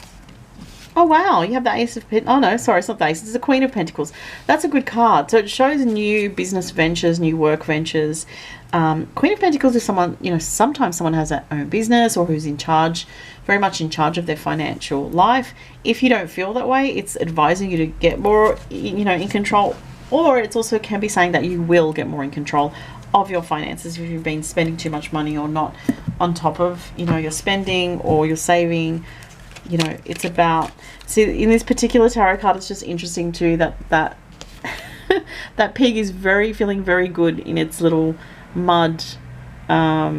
Oh, wow. You have the Ace of Pentacles. Oh, no, sorry, it's not the Ace. It's the Queen of Pentacles. That's a good card. So it shows new business ventures, new work ventures. Queen of Pentacles is someone, you know, sometimes someone has their own business or who's in charge, very much in charge of their financial life. If you don't feel that way, it's advising you to get more, you know, in control. Or it's also can be saying that you will get more in control of your finances if you've been spending too much money or not on top of, you know, your spending or your saving. You know, it's about, see, in this particular tarot card, it's just interesting too that that pig is feeling very good in its little mud, I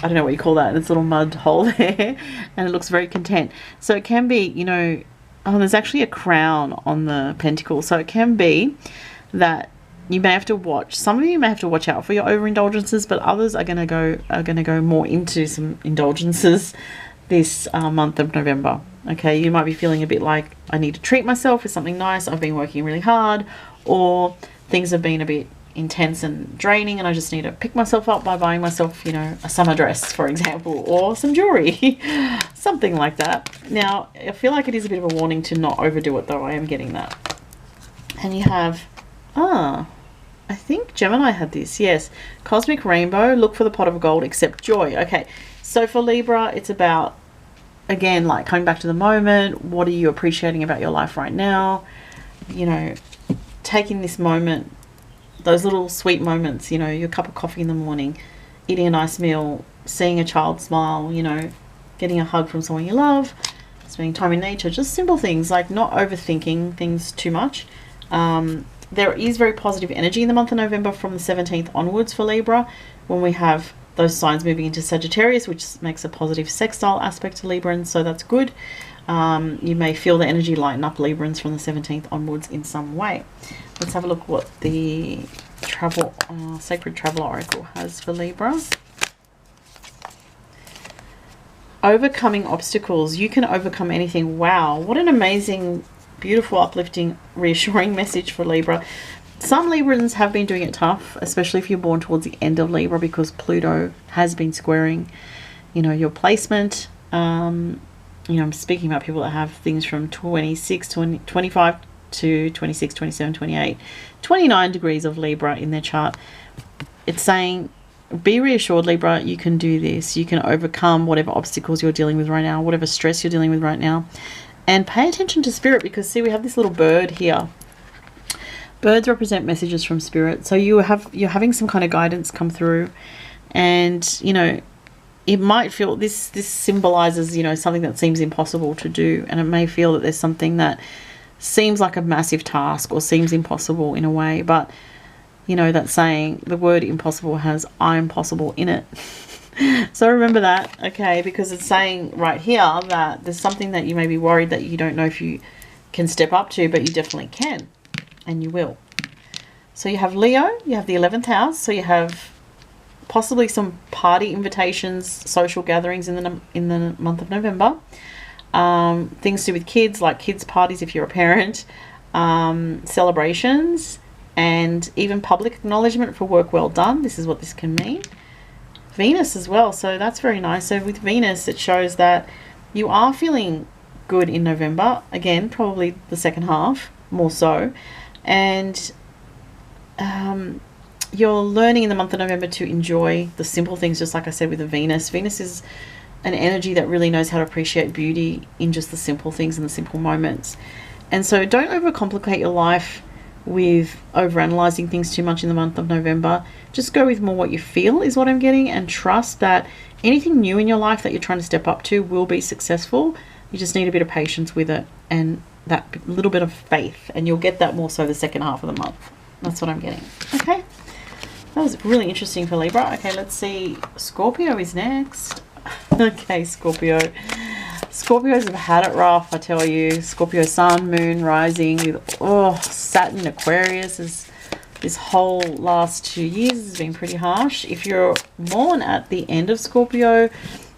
don't know what you call that, its little mud hole there, and it looks very content. So it can be, you know, oh, there's actually a crown on the pentacle, so it can be that you may have to watch, some of you may have to watch out for your overindulgences, but others are going to go more into some indulgences this month of November. Okay, you might be feeling a bit like, I need to treat myself with something nice, I've been working really hard, or things have been a bit intense and draining and I just need to pick myself up by buying myself, you know, a summer dress, for example, or some jewelry, something like that. Now, I feel like it is a bit of a warning to not overdo it, though. I am getting that. And you have, I think Gemini had this, yes, Cosmic Rainbow, look for the pot of gold, accept joy. Okay, so for Libra, it's about, again, like coming back to the moment. What are you appreciating about your life right now? You know, taking this moment, those little sweet moments, you know, your cup of coffee in the morning, eating a nice meal, seeing a child smile, you know, getting a hug from someone you love, spending time in nature, just simple things, like not overthinking things too much. There is very positive energy in the month of November from the 17th onwards for Libra, when we have those signs moving into Sagittarius, which makes a positive sextile aspect to Librans, so that's good. You may feel the energy lighten up Librans from the 17th onwards in some way. Let's have a look what the Sacred Traveler Oracle has for Libra. Overcoming obstacles. You can overcome anything. Wow, what an amazing, beautiful, uplifting, reassuring message for Libra. Some Librans have been doing it tough, especially if you're born towards the end of Libra, because Pluto has been squaring, you know, your placement. You know, I'm speaking about people that have things from 25 to 26, 27, 28, 29 degrees of Libra in their chart. It's saying, be reassured, Libra, you can do this. You can overcome whatever obstacles you're dealing with right now, whatever stress you're dealing with right now. And pay attention to spirit, because see, we have this little bird here. Birds represent messages from spirit. So you're having some kind of guidance come through, and, you know, it might feel, this symbolizes, you know, something that seems impossible to do, and it may feel that there's something that seems like a massive task or seems impossible in a way, but, you know, that saying, the word impossible has I'm possible in it. So remember that, okay, because it's saying right here that there's something that you may be worried that you don't know if you can step up to, but you definitely can, and you will. So you have Leo, you have the 11th house, so you have possibly some party invitations, social gatherings in the month of November. Things to do with kids, like kids parties if you're a parent, celebrations, and even public acknowledgement for work well done. This is what this can mean. Venus as well, so that's very nice. So with Venus, it shows that you are feeling good in November. Again, probably the second half more so, and you're learning in the month of November to enjoy the simple things, just like I said with the Venus. Venus is an energy that really knows how to appreciate beauty in just the simple things and the simple moments. And so don't overcomplicate your life with overanalyzing things too much in the month of November. Just go with more what you feel is what I'm getting, and trust that anything new in your life that you're trying to step up to will be successful. You just need a bit of patience with it and that little bit of faith, and you'll get that more so the second half of the month. That's what I'm getting. Okay, that was really interesting for Libra. Okay, let's see. Scorpio is next. Okay, Scorpio. Scorpios have had it rough, I tell you. Scorpio sun, moon, rising with Saturn, Aquarius. This whole last 2 years has been pretty harsh. If you're born at the end of Scorpio,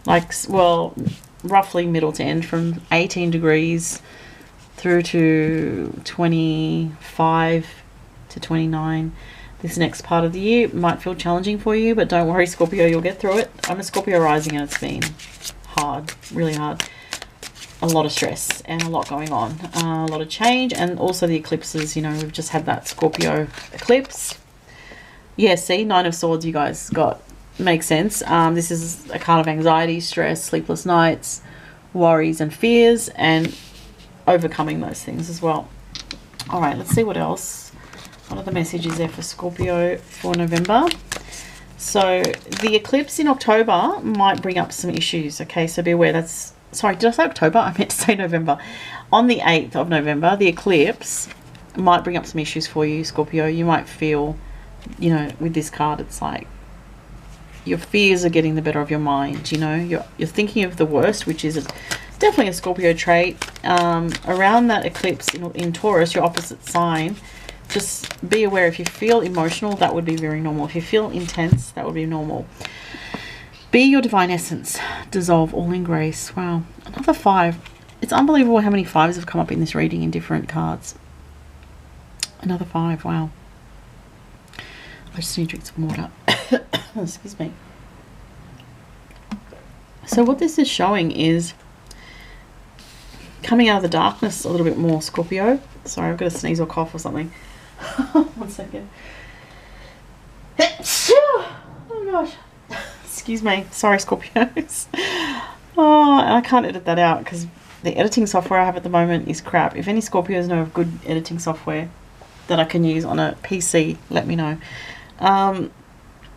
like, well, roughly middle to end, from 18 degrees through to 25 to 29, this next part of the year might feel challenging for you, but don't worry, Scorpio, you'll get through it. I'm a Scorpio rising and it's been hard, really hard. A lot of stress and a lot going on, a lot of change, and also the eclipses. You know, we've just had that Scorpio eclipse. Yeah, see, Nine of Swords, you guys got, makes sense. This is a card of anxiety, stress, sleepless nights, worries and fears, and overcoming those things as well. All right, let's see what else. What are the messages there for Scorpio for November? So the eclipse in October might bring up some issues. Okay, so be aware. That's, sorry, did I say October? I meant to say November. On the 8th of November, the eclipse might bring up some issues for you, Scorpio. You might feel, you know, with this card, it's like your fears are getting the better of your mind. You know, you're thinking of the worst, which is definitely a Scorpio trait. Around that eclipse in Taurus, your opposite sign, just be aware, if you feel emotional, that would be very normal. If you feel intense, that would be normal. Be your divine essence. Dissolve all in grace. Wow. Another 5. It's unbelievable how many 5s have come up in this reading in different cards. Another 5. Wow. I just need to drink some water. Excuse me. So what this is showing is coming out of the darkness a little bit more, Scorpio. Sorry, I've got to sneeze or cough or something. 1 second. Oh gosh. Excuse me. Sorry, Scorpios. Oh, and I can't edit that out because the editing software I have at the moment is crap. If any Scorpios know of good editing software that I can use on a PC, let me know.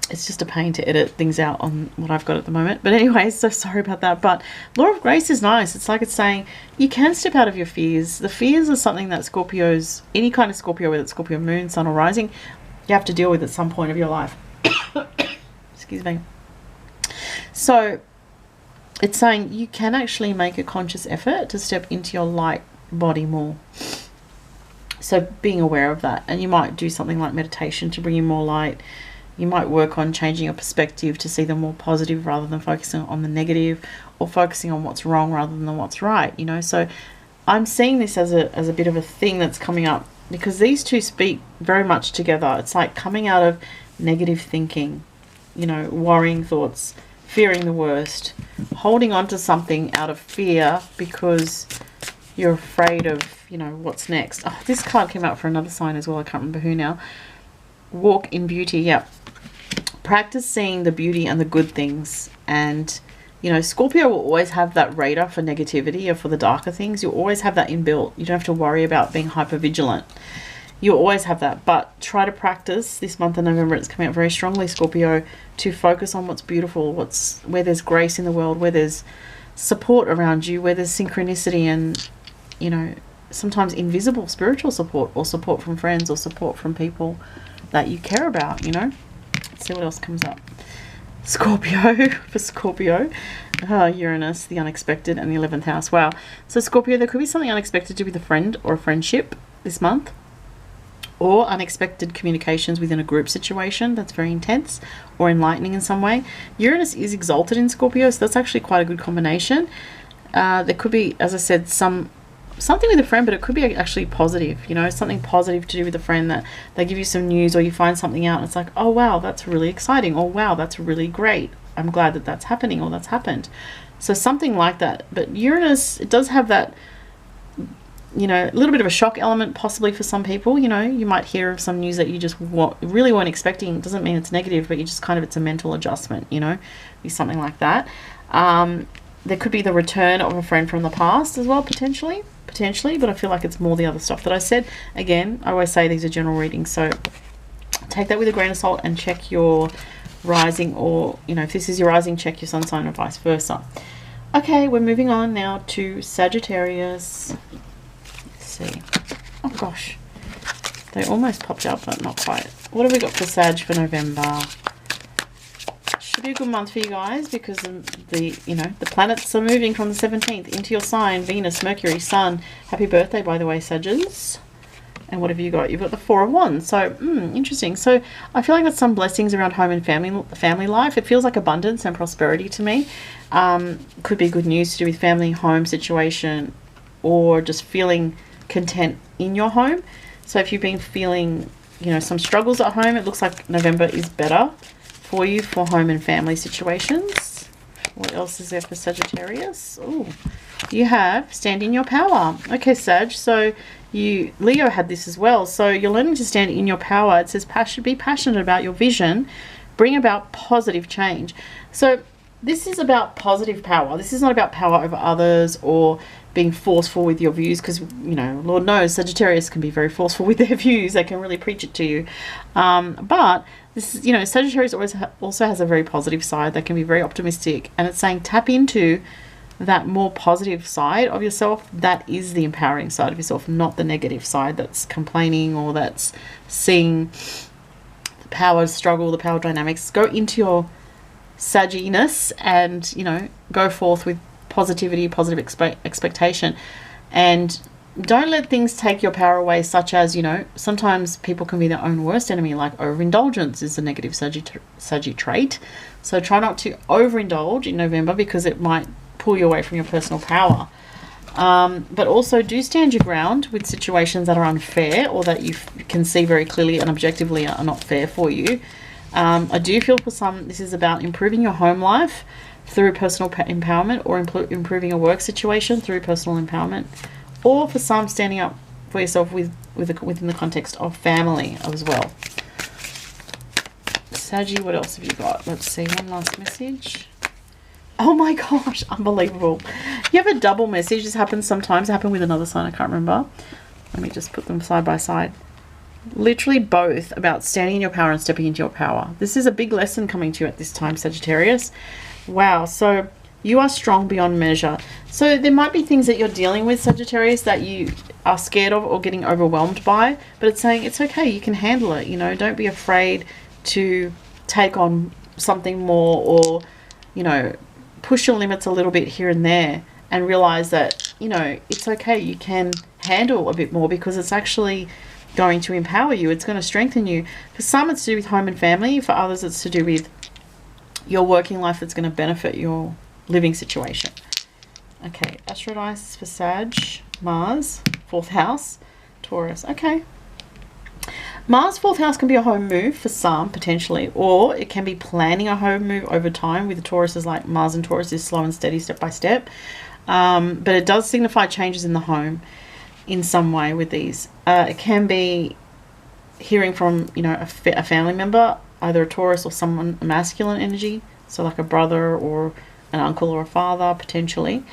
It's just a pain to edit things out on what I've got at the moment. But anyway, so sorry about that. But Law of Grace is nice. It's like it's saying you can step out of your fears. The fears are something that Scorpios, any kind of Scorpio, whether it's Scorpio moon, sun or rising, you have to deal with at some point of your life. Excuse me. So it's saying you can actually make a conscious effort to step into your light body more. So being aware of that. And you might do something like meditation to bring you more light. You might work on changing your perspective to see the more positive rather than focusing on the negative, or focusing on what's wrong rather than what's right, you know. So I'm seeing this as a bit of a thing that's coming up, because these two speak very much together. It's like coming out of negative thinking, you know, worrying thoughts, fearing the worst, holding on to something out of fear because you're afraid of, you know, what's next. Oh, this card came out for another sign as well. I can't remember who now. Walk in beauty. Yeah. Practice seeing the beauty and the good things. And, you know, Scorpio will always have that radar for negativity or for the darker things. You'll always have that inbuilt. You don't have to worry about being hyper vigilant. You'll always have that. But try to practice this month of November. It's coming out very strongly, Scorpio, to focus on what's beautiful, where there's grace in the world, where there's support around you, where there's synchronicity and, you know, sometimes invisible spiritual support, or support from friends, or support from people that you care about, you know. Let's see what else comes up. Scorpio, for Scorpio, Uranus, the unexpected, and the 11th house. Wow. So Scorpio, there could be something unexpected to do with a friend or a friendship this month, or unexpected communications within a group situation that's very intense or enlightening in some way. Uranus is exalted in Scorpio, so that's actually quite a good combination. There could be, as I said, something with a friend, but it could be actually positive, you know, something positive to do with a friend, that they give you some news, or you find something out and it's like, oh wow, that's really exciting, or wow, that's really great, I'm glad that that's happening, or that's happened. So something like that. But Uranus, it does have that, you know, a little bit of a shock element possibly for some people. You know, you might hear of some news that you just really weren't expecting. It doesn't mean it's negative, but you just kind of, it's a mental adjustment, you know, be something like that. There could be the return of a friend from the past as well, potentially, but I feel like it's more the other stuff that I said. Again, I always say these are general readings, so take that with a grain of salt and check your rising, or, you know, if this is your rising, check your sun sign, or vice versa. Okay, we're moving on now to Sagittarius. Let's see. Oh gosh, they almost popped up, but not quite. What have we got for Sag for November? Should be a good month for you guys, because the planets are moving from the 17th into your sign. Venus, Mercury, Sun. Happy birthday, by the way, Sagittarius. And what have you got? You've got the 4 of Wands. So interesting. So I feel like that's some blessings around home and family life. It feels like abundance and prosperity to me. Could be good news to do with family, home situation, or just feeling content in your home. So if you've been feeling you know, some struggles at home. It looks like November is better for you for home and family situations. What else is there for Sagittarius? Oh, you have stand in your power. Okay, Sag. So Leo had this as well. So you're learning to stand in your power. It says be passionate about your vision, bring about positive change. So this is about positive power. This is not about power over others or being forceful with your views, because, you know, Lord knows Sagittarius can be very forceful with their views. They can really preach it to you. But this is, you know, Sagittarius also has a very positive side. They can be very optimistic, and it's saying tap into that more positive side of yourself. That is the empowering side of yourself, not the negative side that's complaining or that's seeing the power struggle, the power dynamics. Go into your Sagginess and, you know, go forth with positivity, positive expectation, and don't let things take your power away, such as, you know, sometimes people can be their own worst enemy. Like overindulgence is a negative Saggy trait. So try not to overindulge in November, because it might pull you away from your personal power. But also do stand your ground with situations that are unfair or that you can see very clearly and objectively are not fair for you. I do feel for some this is about improving your home life through personal empowerment, or improving a work situation through personal empowerment, or for some standing up for yourself within the context of family as well. Saggy, what else have you got? Let's see, one last message. Oh my gosh, unbelievable. You have a double message. This happens sometimes. It happened with another sign, I can't remember. Let me just put them side by side. Literally both about standing in your power and stepping into your power. This is a big lesson coming to you at this time, Sagittarius. Wow, so you are strong beyond measure. So there might be things that you're dealing with, Sagittarius, that you are scared of or getting overwhelmed by, but it's saying it's okay, you can handle it. You know, don't be afraid to take on something more, or, you know, push your limits a little bit here and there, and realize that, you know, it's okay, you can handle a bit more, because it's actually going to empower you. It's going to strengthen you. For some, it's to do with home and family. For others, it's to do with your working life that's going to benefit your living situation. Okay, Astrology for Sag, Mars, 4th house, Taurus. Okay. Mars 4th house can be a home move for some, potentially, or it can be planning a home move over time. With the Taurus, is like Mars and Taurus is slow and steady, step by step. But it does signify changes in the home in some way with these. It can be hearing from, you know, a family member, either a Taurus or someone, a masculine energy, so like a brother or an uncle or a father, potentially.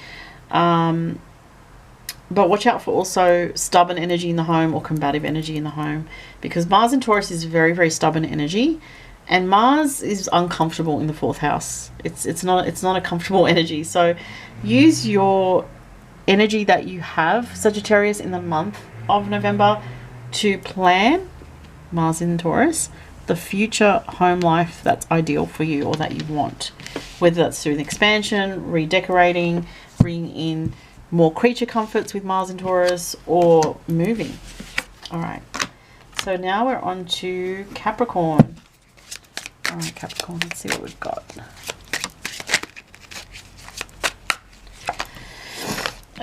But watch out for also stubborn energy in the home or combative energy in the home, because Mars and Taurus is very, very stubborn energy, and Mars is uncomfortable in the 4th house. It's not a comfortable energy. So use your energy that you have, Sagittarius, in the month of November to plan, Mars in Taurus, the future home life that's ideal for you or that you want, whether that's through an expansion, redecorating, bringing in more creature comforts with Mars and Taurus, or moving. All right, so now we're on to Capricorn. All right, Capricorn, let's see what we've got.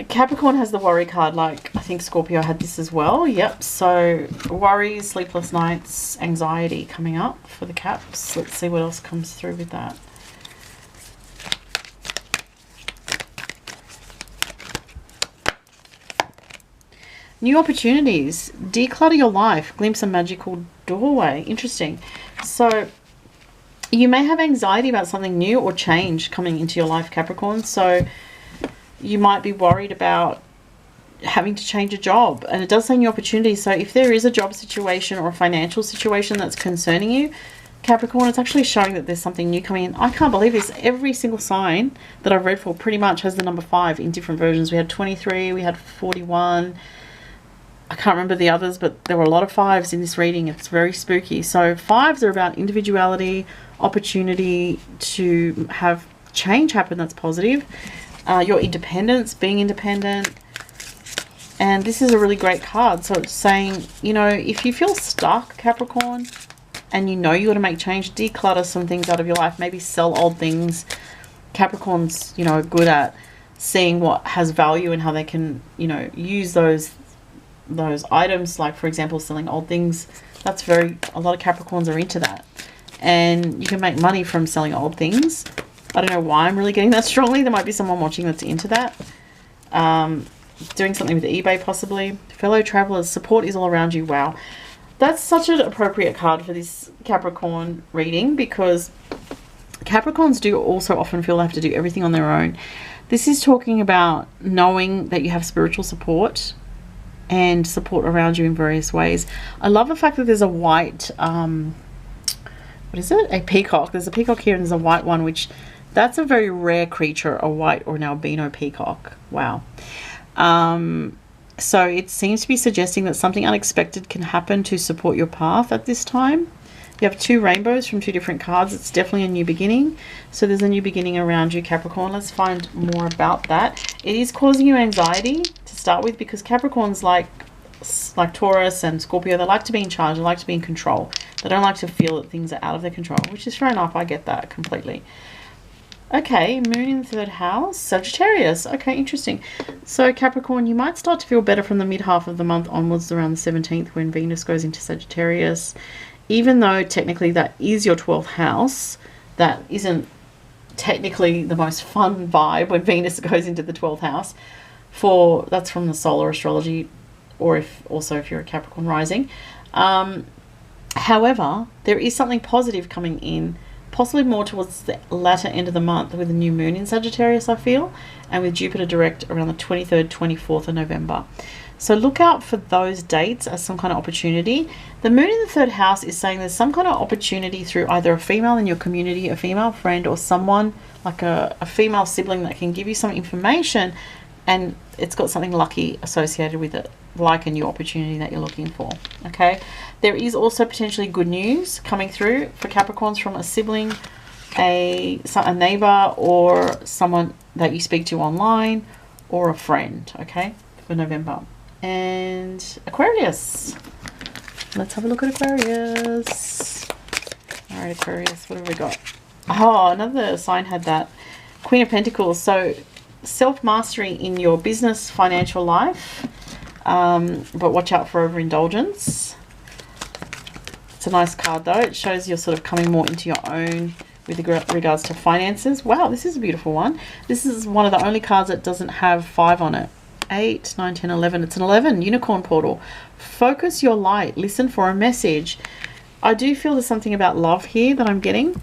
Capricorn has the worry card, like I think Scorpio had this as well. Yep, so worries, sleepless nights, anxiety coming up for the Caps. Let's see what else comes through with that. New opportunities, declutter your life, glimpse a magical doorway. Interesting. So you may have anxiety about something new or change coming into your life, Capricorn. So you might be worried about having to change a job, and it does say new opportunities. So if there is a job situation or a financial situation that's concerning you, Capricorn, it's actually showing that there's something new coming in. I can't believe this. Every single sign that I've read for pretty much has the number 5 in different versions. We had 23, we had 41. I can't remember the others, but there were a lot of 5s in this reading. It's very spooky. So 5s are about individuality, opportunity to have change happen that's positive. Your independence, being independent. And this is a really great card. So it's saying, you know, if you feel stuck, Capricorn, and you know you got to make change, declutter some things out of your life. Maybe sell old things. Capricorn's, you know, good at seeing what has value and how they can, you know, use those those items, like for example selling old things. That's a lot of Capricorns are into that, and you can make money from selling old things. I don't know why I'm really getting that strongly. There might be someone watching that's into that. Doing something with eBay possibly. Fellow travelers, support is all around you. Wow, that's such an appropriate card for this Capricorn reading, because Capricorns do also often feel they have to do everything on their own. This is talking about knowing that you have spiritual support and support around you in various ways. I love the fact that there's a white, what is it? A peacock. There's a peacock here and there's a white one, which that's a very rare creature, a white or an albino peacock. Wow. So it seems to be suggesting that something unexpected can happen to support your path at this time. You have 2 rainbows from 2 different cards. It's definitely a new beginning. So there's a new beginning around you, Capricorn. Let's find more about that. It is causing you anxiety to start with, because Capricorns, like Taurus and Scorpio, they like to be in charge. They like to be in control. They don't like to feel that things are out of their control, which is fair enough. I get that completely. Okay, moon in the 3rd house, Sagittarius. Okay, interesting. So Capricorn, you might start to feel better from the mid half of the month onwards, around the 17th, when Venus goes into Sagittarius. Even though technically that is your 12th house, that isn't technically the most fun vibe when Venus goes into the 12th house. That's from the solar astrology, or if you're a Capricorn rising. However, there is something positive coming in, possibly more towards the latter end of the month, with a new moon in Sagittarius, I feel, and with Jupiter direct around the 23rd, 24th of November. So look out for those dates as some kind of opportunity. The moon in the 3rd house is saying there's some kind of opportunity through either a female in your community, a female friend, or someone like a female sibling that can give you some information, and it's got something lucky associated with it, like a new opportunity that you're looking for. Okay, there is also potentially good news coming through for Capricorns from a sibling, a neighbor, or someone that you speak to online, or a friend. Okay, for November. And Aquarius, let's have a look at Aquarius. All right, Aquarius, what have we got? Oh, another sign had that Queen of Pentacles. So self-mastery in your business, financial life, but watch out for overindulgence. It's a nice card though. It shows you're sort of coming more into your own with regards to finances. Wow, this is a beautiful one. This is one of the only cards that doesn't have 5 on it. 8, 9, 10, 11. It's an 11, unicorn portal. Focus your light. Listen for a message. I do feel there's something about love here that I'm getting,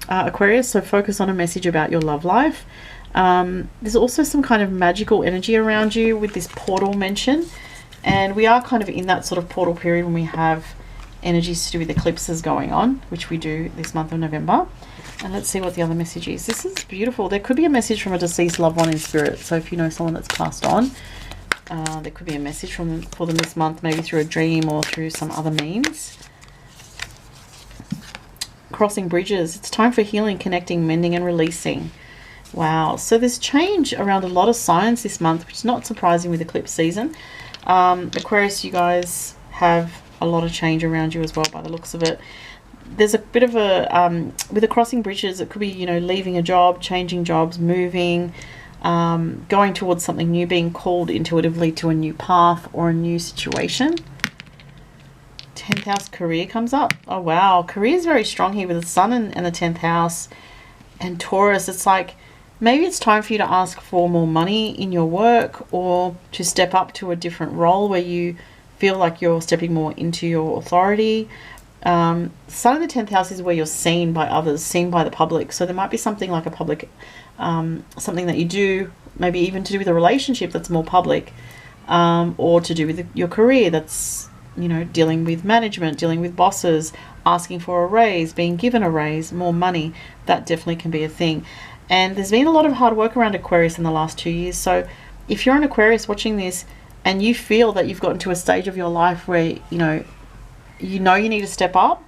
Aquarius. So focus on a message about your love life. There's also some kind of magical energy around you with this portal mention. And we are kind of in that sort of portal period when we have energies to do with eclipses going on, which we do this month of November. And let's see what the other message is. This is beautiful. There could be a message from a deceased loved one in spirit. So if you know someone that's passed on, there could be a message for them this month, maybe through a dream or through some other means. Crossing bridges. It's time for healing, connecting, mending, and releasing. Wow. So there's change around a lot of signs this month, which is not surprising with eclipse season. Aquarius, you guys have a lot of change around you as well by the looks of it. There's a bit of a, with the crossing bridges, it could be, you know, leaving a job, changing jobs, moving, going towards something new, being called intuitively to a new path or a new situation. 10th house career comes up. Oh, wow. Career is very strong here with the sun and the 10th house and Taurus. It's like maybe it's time for you to ask for more money in your work, or to step up to a different role where you feel like you're stepping more into your authority. Sun in the 10th house is where you're seen by others, seen by the public. So there might be something like a public, something that you do, maybe even to do with a relationship that's more public, or to do with your career that's, you know, dealing with management, dealing with bosses, asking for a raise, being given a raise, more money. That definitely can be a thing. And there's been a lot of hard work around Aquarius in the last 2 years. So if you're an Aquarius watching this and you feel that you've gotten to a stage of your life where, you know you need to step up,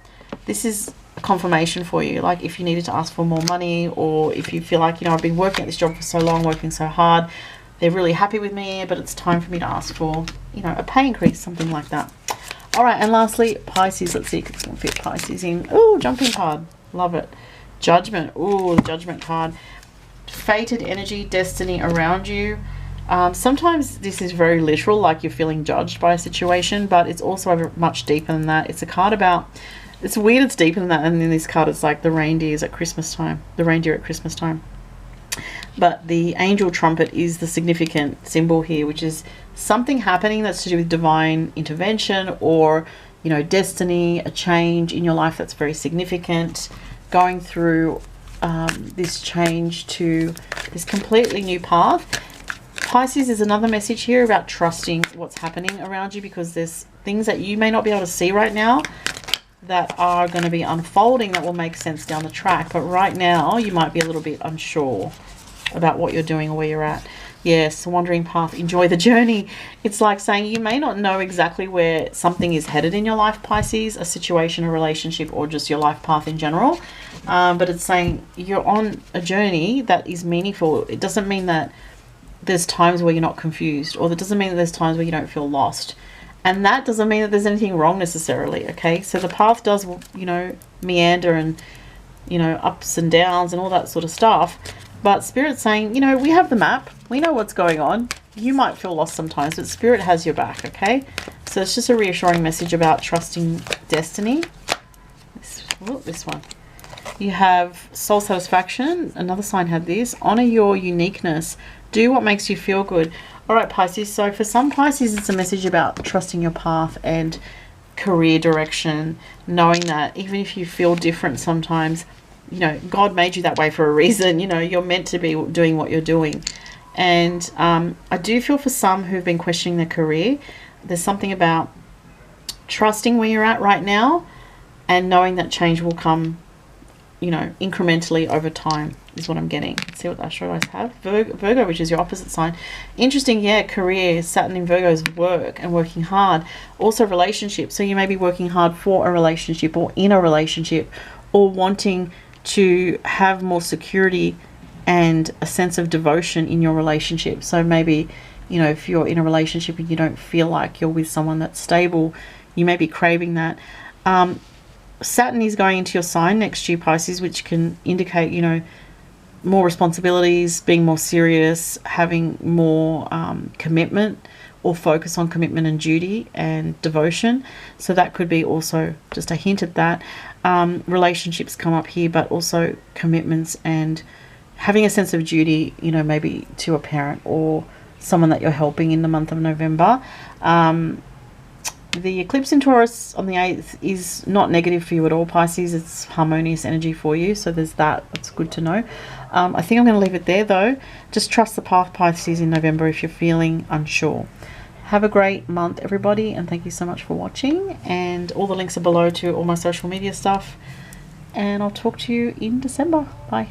this is confirmation for you. Like if you needed to ask for more money, or if you feel like, you know, I've been working at this job for so long, working so hard, they're really happy with me, but it's time for me to ask for, you know, a pay increase, something like that. All right, and lastly, Pisces. Let's see if it's going to fit Pisces in. Oh, jumping card. Love it. Judgment. Oh, the Judgment card. Fated energy, destiny around you. Sometimes this is very literal, like you're feeling judged by a situation, but it's also much deeper than that. It's a card about, it's weird, it's deeper than that. And in this card, it's like the reindeers at Christmas time, the reindeer at Christmas time. But the angel trumpet is the significant symbol here, which is something happening that's to do with divine intervention, or, you know, destiny, a change in your life that's very significant, going through this change to this completely new path. Pisces is another message here about trusting what's happening around you, because there's things that you may not be able to see right now that are going to be unfolding that will make sense down the track. But right now you might be a little bit unsure about what you're doing or where you're at. Yes, wandering path, enjoy the journey. It's like saying you may not know exactly where something is headed in your life, Pisces, a situation, a relationship, or just your life path in general. But it's saying you're on a journey that is meaningful. It doesn't mean that there's times where you're not confused, or that doesn't mean that there's times where you don't feel lost. And that doesn't mean that there's anything wrong necessarily, okay? So the path does, you know, meander and, you know, ups and downs and all that sort of stuff. But Spirit's saying, you know, we have the map. We know what's going on. You might feel lost sometimes, but Spirit has your back, okay? So it's just a reassuring message about trusting destiny. This one. You have soul satisfaction. Another sign had this. Honor your uniqueness. Do what makes you feel good. All right, Pisces. So for some Pisces, it's a message about trusting your path and career direction, knowing that even if you feel different sometimes, you know, God made you that way for a reason. You know, you're meant to be doing what you're doing. And I do feel for some who've been questioning their career, there's something about trusting where you're at right now and knowing that change will come, you know, incrementally over time is what I'm getting. Let's see what the Astrology have. Virgo, which is your opposite sign. Interesting, yeah, career. Saturn in Virgo is work and working hard. Also relationships. So you may be working hard for a relationship or in a relationship, or wanting to have more security and a sense of devotion in your relationship. So maybe, you know, if you're in a relationship and you don't feel like you're with someone that's stable, you may be craving that. Saturn is going into your sign next year, Pisces, which can indicate, you know, more responsibilities, being more serious, having more commitment, or focus on commitment and duty and devotion. So that could be also just a hint at that. Relationships come up here, but also commitments and having a sense of duty, you know, maybe to a parent or someone that you're helping in the month of November. The eclipse in Taurus on the 8th is not negative for you at all, Pisces. It's harmonious energy for you, so there's that. That's good to know. I think I'm going to leave it there, though. Just trust the path, Pisces, in November if you're feeling unsure. Have a great month, everybody, and thank you so much for watching. And all the links are below to all my social media stuff. And I'll talk to you in December. Bye.